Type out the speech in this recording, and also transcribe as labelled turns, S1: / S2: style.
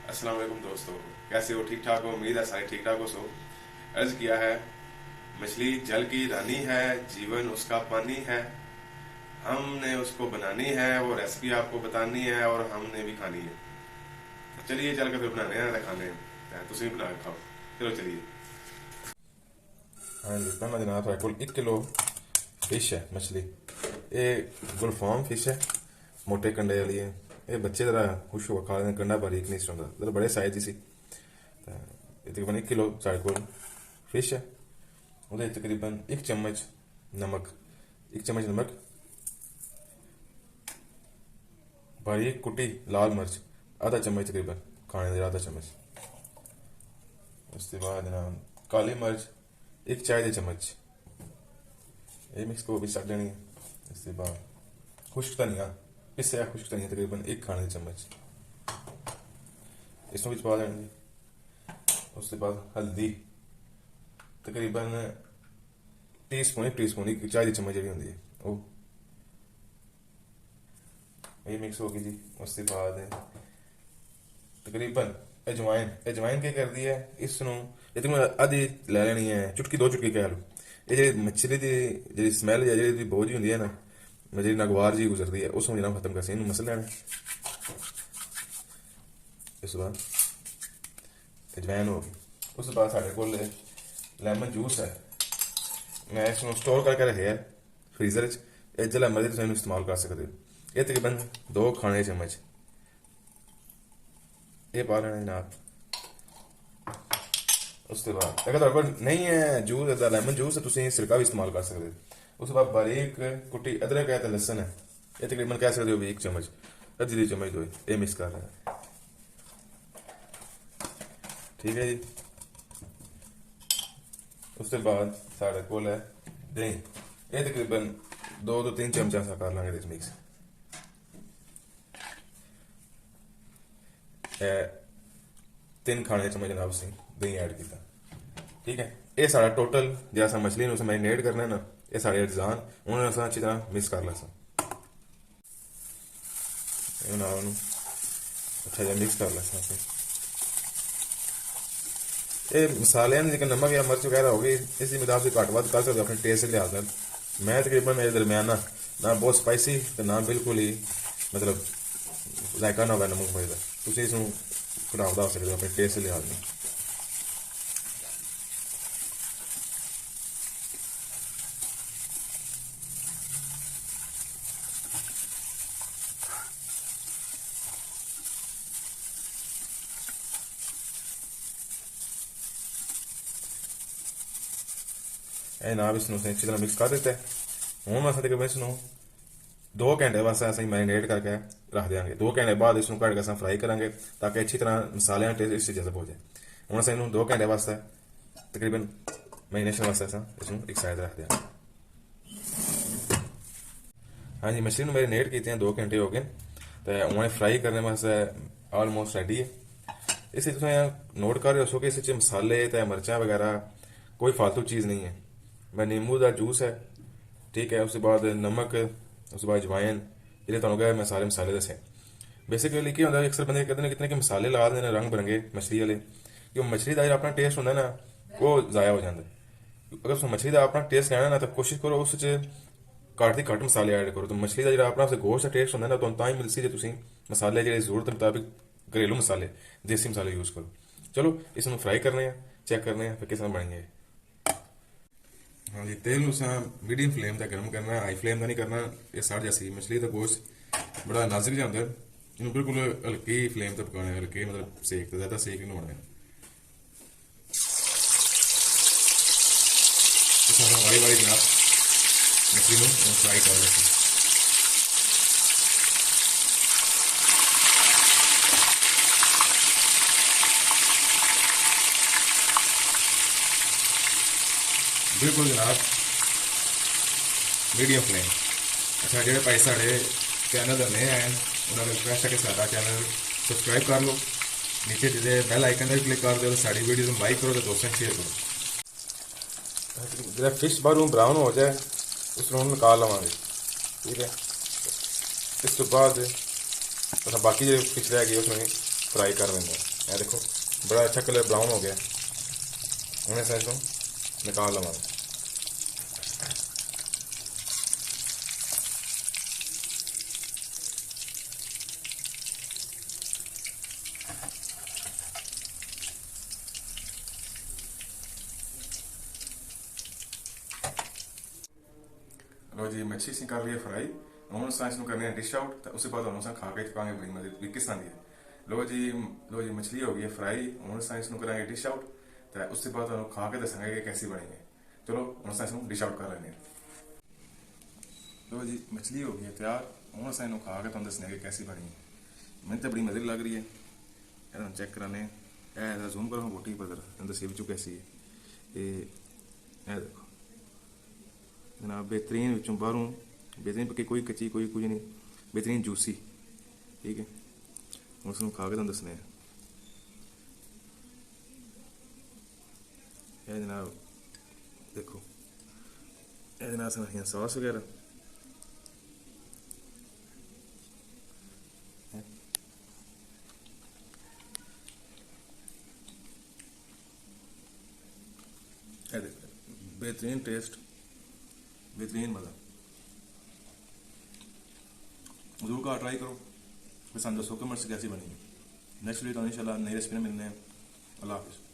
S1: अस्सलाम वालेकुम दोस्तों, कैसे हो? ठीक ठाक हो? उम्मीद है सारे ठीक ठाक हो। सो अर्ज किया है, मछली जल की रानी है, जीवन उसका पानी है। हमने उसको बनानी है, वो रेसिपी आपको बतानी है और हमने भी खानी है। तो चलिए चल के फिर बनाने हैं, खाने हैं। तुम बना के खाओ। चलो चलिए। हाँ जी, पहला जनाब थोड़े कोल 1 किलो फिश है, मछली। ये गुलफाम फिश है, मोटे कंडे वाली है। ये बच्चे जरा खुश हो खा लेते, कंडा बारीक नहीं सुनता, जरा बड़े साइज की सी। ये तकरीबन 1 किलो साढ़े कोल फिश है। वो तकरीबन 1 चम्मच नमक, 1 चम्मच नमक, बारीक कुटी लाल मिर्च आधा चम्मच, तकरीबन खाने दे आधा चम्मच। उसके बाद जनाब काली मिर्च 1 चाय के चम्मच, ये मिक्स को भी सट देनी है। इसके बाद खुश्क धनिया, पिसा खुश्क धनिया तकरीबन 1 खाने का चम्मच, इसमें भी पा देनी। उसके बाद हल्दी तकरीबन टीस्पून 1 टीस्पून 1 चाय की चम्मच जी होंगी है वो, ये मिक्स होगी जी। उसके बाद तकरीबन अजवाइन, अजवाइन क्या कर दी है इसनों ये तकरीबन आधी ले लेनी है, चुटकी 2 चुटकी कह लो। ये जी मछली की जी स्मैल या जी बोझ होंगी है ना, जी नगवार जी गुजरती है, उसमें जनाब खत्म कर इन मसल लेना। इस बाद अजवाइन होगी। उस बाद साढ़े को लैमन जूस है, मैं इसमें स्टोर करके रखे है फ्रीजर च, जिसले मर्जी तुम इस्तेमाल कर सकते हो। ये तकरीबन 2 खाने चम्मच ये पा लेना जनाब। उसके बाद अगर तुम्हारे को नहीं है जूस लैमन जूस, तो तुम सिरका भी इस्तेमाल कर सकते हो। उसके बाद बारीक कुटी अदरक है तो लसन है, ये तकरीबन कह सकते हो भी 1 चम्मच, आधी चम्मच दो, ये मिक्स कर रहा है। ठीक है जी। उसके बाद साढ़े कोल है दही, ये तकरीबन 2 तो 3 चमचा सा कर लेंगे मिक्स। 3 खाने चम्मच जनाब से दही ऐड किया। ठीक है, ये सारा टोटल जैसा मछली ने मैरिनेट करना है ना, ये सारे अज्जान उन्होंने अच्छी तरह मिक्स कर ला। अच्छा जहा मिक्स कर ला। ये मसाले जिक्र नमक या मिर्च वगैरह होगी, इसी मिदाब से घट वध कर सकते अपने टेस्ट से लिहाज नाल। मैं तकरीबन मेरे दरमियाना ना बहुत स्पाइसी तो ना बिल्कुल ही मतलब जायका ना हो नमक मिर्च का, तुम इसमें घटा वधा सकते हो अपने टेस्ट से लिहाज में। जनाब इसमें अच्छी तरह मिक्स कर देते हैं। हूँ मैं तकरीबन इसमें 2 घंटे वास्ते असं मैरिनेट करके रख देंगे। 2 घंटे बाद इसमें कट के असं फ्राई करेंगे ताकि अच्छी तरह मसाले टेस्ट इस जज़ब हो जाए। हूँ असं इन 2 घंटे वास्ते तकरीबन मैरिनेशन वास्ते असं इसमें एक साइड रख देंगे। हाँ जी, मछली मैरिनेट किए हैं 2 घंटे हो गए, तो उन्हें फ्राई करने वास्ते ऑलमोस्ट रेडी है। इस तुम नोट कर रहे हो कि इस मसाले तो मिर्चा वगैरह कोई फालतू चीज़ नहीं है। मैं नींबू का जूस है, ठीक है, उसके बाद नमक, उसके बाद अजवाइन, ये तो मैं सारे मसाले दसे। बेसिकली क्या होता है, अक्सर बंदे कहते हैं कितने के मसाले ला देने रंग बिरंगे मछली वाले, कि मछली का जो अपना टेस्ट होता है ना वो ज़ाया हो जाता है। अगर तुम मछली का अपना टेस्ट लेना ना तो कोशिश करो उस घट घट मसाले ऐड करो, तो मछली का जो अपना गोश्त का टेस्ट होता है ना तो ही मिलसी जो तुम मसाले जो जरूरत मुताबिक घरेलू मसाले देसी मसाले यूज़ करो। चलो इसमें फ्राई करने हैं, चेक करने हैं फिर किस तरह बनेंगे। हाँ जी, तेल उस मीडियम फ्लेम तक गर्म करना है, हाई फ्लेम का नहीं करना। ये सड़ जैसी मछली का गोश्त बड़ा नाजुक जाता है, इन्हें बिल्कुल हल्की फ्लेम तक पकाना है, हल्के मतलब सेक तो ज़्यादा सेक नहीं होना है। वारी वारी जनाब मछली में फ्राई कर लेते हैं। बिल्कुल जनाब मीडियम फ्लेम। अच्छा जो भाई साढ़े चैनल पर नए आए उन्होंने रिक्वेस्ट है कि सारा चैनल सब्सक्राइब कर लो, नीचे जो बेल आइकन पर क्लिक कर दो, साड़ी वीडियो को लाइक करो तो दोस्तों शेयर करो। जो फिश बाहरों ब्राउन हो जाए उसको निकाल लवेंगे। ठीक है, इस तो बाद बाकी जो फिश रह गई उसमें फ्राई कर लेंगे। ये देखो बड़ा अच्छा कलर ब्राउन हो गया। हमने इसे इसको निकाल लवा। लो जी मच्छी सी कर लिए फ्राई। हम इसको करने डिश आउट, तो उसके बाद हम खा के चुकांगे बड़ी मदद भी किस तरह दी है। लो जी मछली हो गई है फ्राई। हम इसको करेंगे डिश आउट, तो उसके बाद हम खा के दसेंगे कि कैसी बनी है। चलो हम इसको डिश आउट कर लेंगे। लो जी मछली हो गई है तैयार। हम इसको खा के तुम दसने कि कैसी बनी है। मैंने तो बड़ी मज़े लग रही है। चेक कराने जूम करो बोटी पर दसी बिचू कैसी है। ये देखो जनाब बेहतरीन विचों बाहरों बेहतरीन पक्की, कोई कच्ची कोई कुछ नहीं, बेहतरीन जूसी। ठीक है हम उसको खा के तुम दसने ये जनाब देखो। ये जनाब से सॉस वगैरह ये देखो बेहतरीन टेस्ट, बेहतरीन मज़ा। जरूर का ट्राई करो, पसंद दसो कमेंट्स कैसी बनी है। नेक्स्ट वीडियो तो इंशाल्लाह नई रेसिपी में मिलने हैं। अल्लाह हाफिज़।